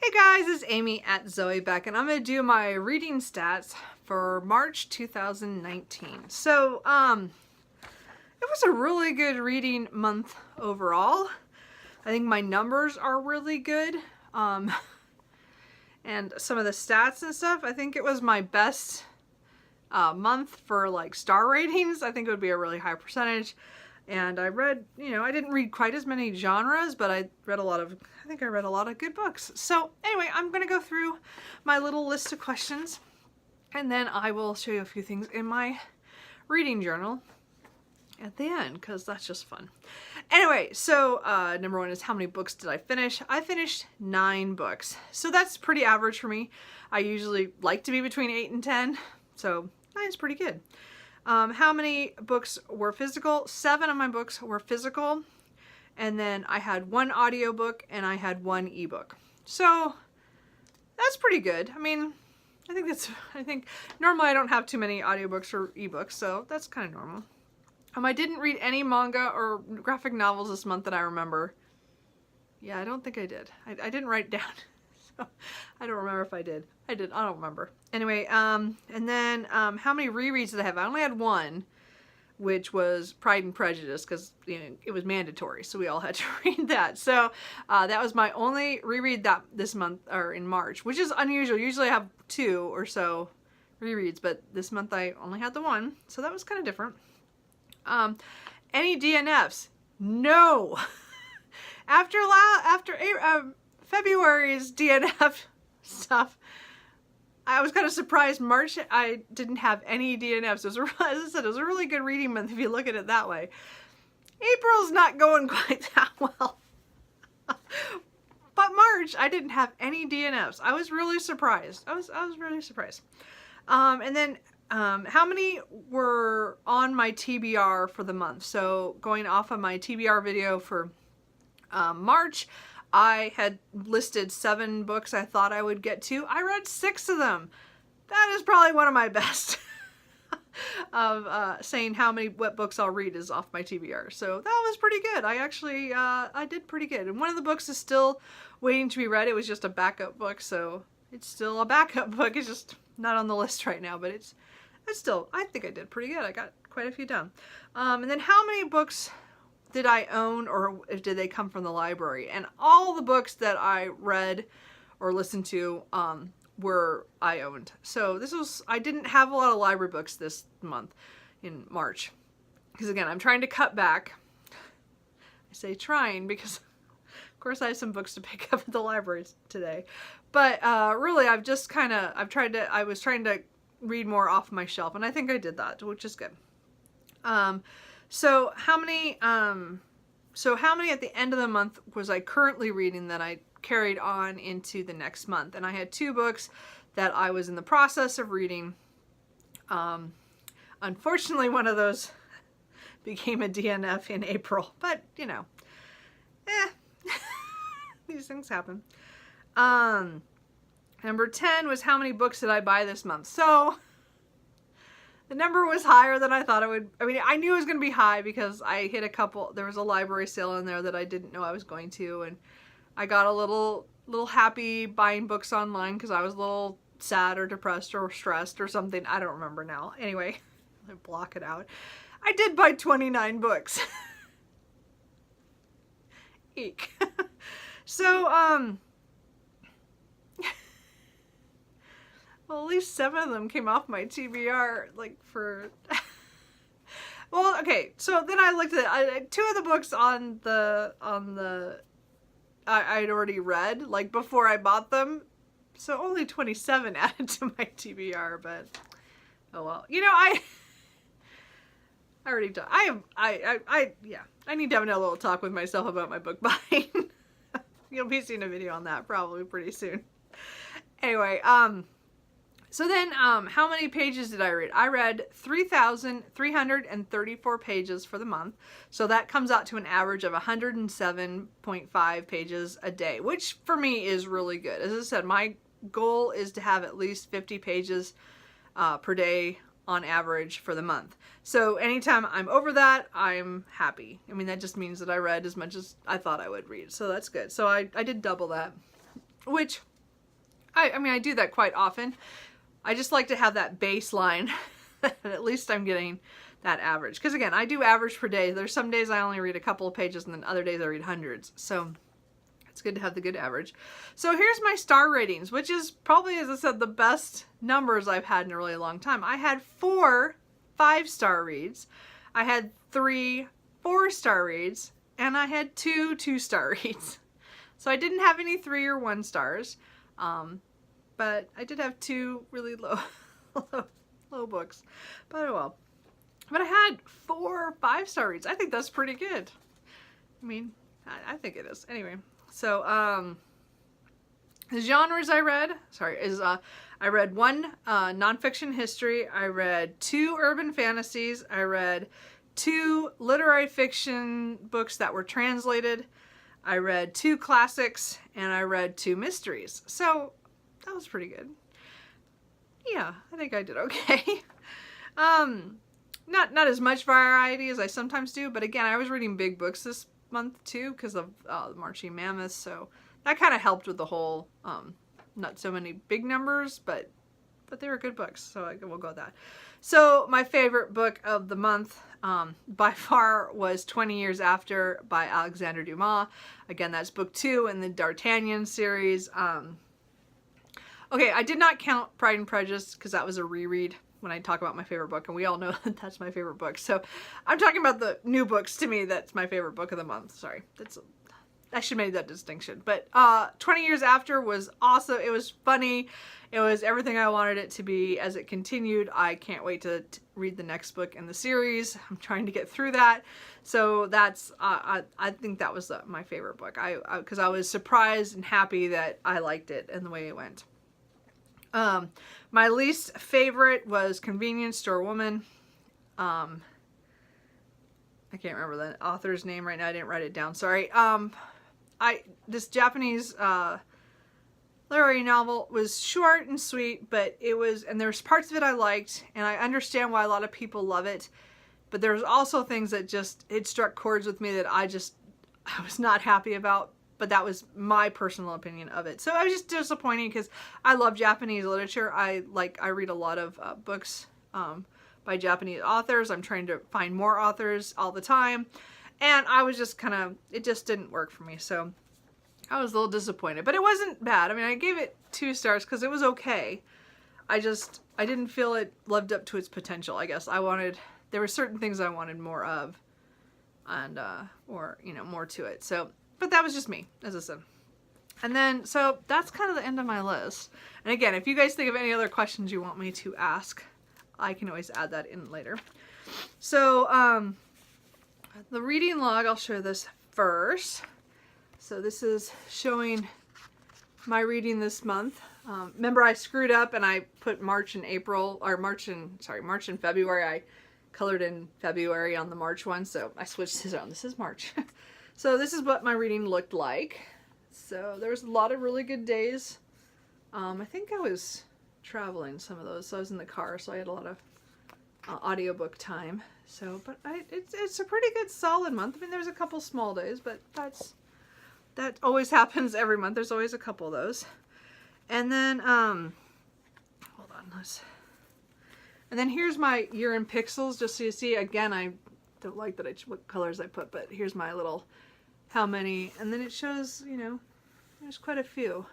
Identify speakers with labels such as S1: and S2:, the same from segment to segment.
S1: Hey guys, it's Amy at Zoe Beck, and I'm going to do my reading stats for March 2019. So, it was a really good reading month overall. I think my numbers are really good. And some of the stats and stuff, I think it was my best month for like star ratings. I think it would be a really high percentage. And I read, I didn't read quite as many genres, but I read I think I read a lot of good books. So anyway, I'm going to go through my little list of questions, and then I will show you a few things in my reading journal at the end, because that's just fun. Anyway, so number one is how many books did I finish? I finished 9 books. So that's pretty average for me. I usually like to be between 8 and 10, so 9 is pretty good. How many books were physical? 7 of my books were physical, and then I had 1 audiobook and I had 1 ebook. So that's pretty good. I mean, I think normally I don't have too many audiobooks or ebooks, so that's kind of normal. I didn't read any manga or graphic novels this month that I remember. Yeah, I don't think I did. I didn't write it down. So I don't remember if I did. I did. I don't remember. Anyway, and then how many rereads did I have? I only had 1, which was Pride and Prejudice, because it was mandatory, so we all had to read that. So that was my only reread this month, or in March, which is unusual. Usually I have 2 or so rereads, but this month I only had the 1, so that was kind of different. Any DNFs? No. After February's DNF stuff, I was kind of surprised. March, I didn't have any DNFs. As I said, it was a really good reading month if you look at it that way. April's not going quite that well. But March, I didn't have any DNFs. I was really surprised. I was really surprised. And then how many were on my TBR for the month? So going off of my TBR video for March, I had listed 7 books I thought I would get to. I read 6 of them. That is probably one of my best of saying what books I'll read is off my TBR. So that was pretty good. I actually, I did pretty good. And one of the books is still waiting to be read. It was just a backup book, so it's still a backup book. It's just not on the list right now, but it's still, I think I did pretty good. I got quite a few done. And then how many books did I own, or did they come from the library? And all the books that I read or listened to were I owned. So I didn't have a lot of library books this month in March, because again, I'm trying to cut back. I say trying because of course I have some books to pick up at the library today, but really I was trying to read more off my shelf, and I think I did that, which is good. So how many at the end of the month was I currently reading that I carried on into the next month? And I had 2 books that I was in the process of reading. Unfortunately, one of those became a DNF in April, but these things happen. Number 10 was how many books did I buy this month? So the number was higher than I thought it would. I mean, I knew it was going to be high because I hit a couple. There was a library sale in there that I didn't know I was going to, and I got a little happy buying books online because I was a little sad or depressed or stressed or something. I don't remember now. Anyway, I block it out. I did buy 29 books. Eek. So, well, at least 7 of them came off my TBR, well, okay, so then I looked at 2 of the books I'd already read, before I bought them, so only 27 added to my TBR, but, oh well. I already done, yeah, I need to have another little talk with myself about my book buying. You'll be seeing a video on that probably pretty soon. Anyway, so then, how many pages did I read? I read 3,334 pages for the month. So that comes out to an average of 107.5 pages a day, which for me is really good. As I said, my goal is to have at least 50 pages per day on average for the month. So anytime I'm over that, I'm happy. I mean, that just means that I read as much as I thought I would read. So that's good. So I did double that, which I mean, I do that quite often. I just like to have that baseline that at least I'm getting that average. Because again, I do average per day. There's some days I only read a couple of pages and then other days I read hundreds. So it's good to have the good average. So here's my star ratings, which is probably, as I said, the best numbers I've had in a really long time. I had 4 5-star reads. I had 3 4-star reads. And I had 2 2-star reads. So I didn't have any 3 or 1 stars. But I did have 2 really low books. But oh well. But I had 4 5-star reads. I think that's pretty good. I mean, I think it is. Anyway, so the genres I read, I read 1 nonfiction history. I read 2 urban fantasies. I read 2 literary fiction books that were translated. I read 2 classics, and I read 2 mysteries. So that was pretty good. Yeah, I think I did okay. Not as much variety as I sometimes do, but again, I was reading big books this month too because of the Marching Mammoths, so that kind of helped with the whole not so many big numbers, but they were good books, so we'll go with that. So my favorite book of the month by far was 20 Years After by Alexandre Dumas. Again, that's book 2 in the D'Artagnan series. Okay, I did not count Pride and Prejudice because that was a reread when I talk about my favorite book, and we all know that that's my favorite book. So I'm talking about the new books. To me, that's my favorite book of the month. Sorry, I should have made that distinction. But 20 Years After was awesome. It was funny. It was everything I wanted it to be as it continued. I can't wait to read the next book in the series. I'm trying to get through that. So that's, I think that was my favorite book. Because I was surprised and happy that I liked it and the way it went. My least favorite was Convenience Store Woman. I can't remember the author's name right now. I didn't write it down. Sorry. This Japanese literary novel was short and sweet, but and there's parts of it I liked, and I understand why a lot of people love it, but there's also things that it struck chords with me that I was not happy about. But that was my personal opinion of it. So I was just disappointed because I love Japanese literature. I read a lot of books by Japanese authors. I'm trying to find more authors all the time. And I was just it just didn't work for me. So I was a little disappointed. But it wasn't bad. I mean, I gave it 2 stars because it was okay. I didn't feel it lived up to its potential, I guess. There were certain things I wanted more of. And, or, more to it. So. But that was just me, as I said. And then, so that's kind of the end of my list. And again, if you guys think of any other questions you want me to ask, I can always add that in later. So, the reading log, I'll show this first. So this is showing my reading this month. Remember I screwed up and I put March and February. I colored in February on the March one, so I switched this around. This is March. So this is what my reading looked like. So there was a lot of really good days. I think I was traveling some of those, so I was in the car, so I had a lot of audiobook time. So, but it's a pretty good solid month. I mean, there's a couple small days, but that always happens every month. There's always a couple of those. And then, hold on, and then here's my year in pixels, just so you see. Again, I don't like what colors I put, but here's my little how many, and then it shows, there's quite a few.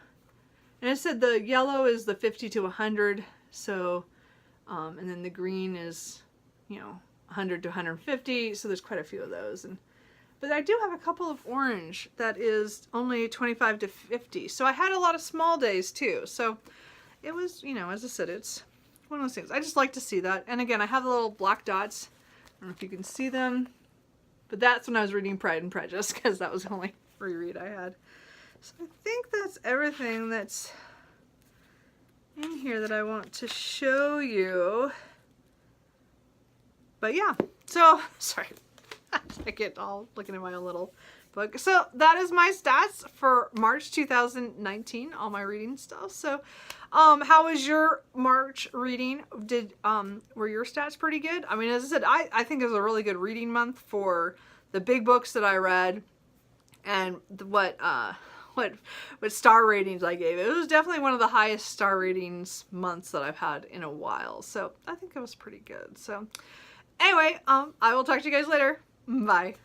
S1: And it said the yellow is the 50 to 100, so, and then the green is, 100 to 150, so there's quite a few of those. But I do have a couple of orange that is only 25 to 50, so I had a lot of small days too. So it was, as I said, it's one of those things. I just like to see that. And again, I have the little black dots. I don't know if you can see them, but that's when I was reading Pride and Prejudice, because that was the only reread I had. So I think that's everything that's in here that I want to show you. But yeah, so, sorry, I get all looking at my own little book. So that is my stats for March 2019, all my reading stuff. So how was your March reading? Were your stats pretty good? I mean, as I said, I think it was a really good reading month for the big books that I read, and what what star ratings I gave. It was definitely one of the highest star ratings months that I've had in a while. So I think it was pretty good. So anyway, I will talk to you guys later. Bye.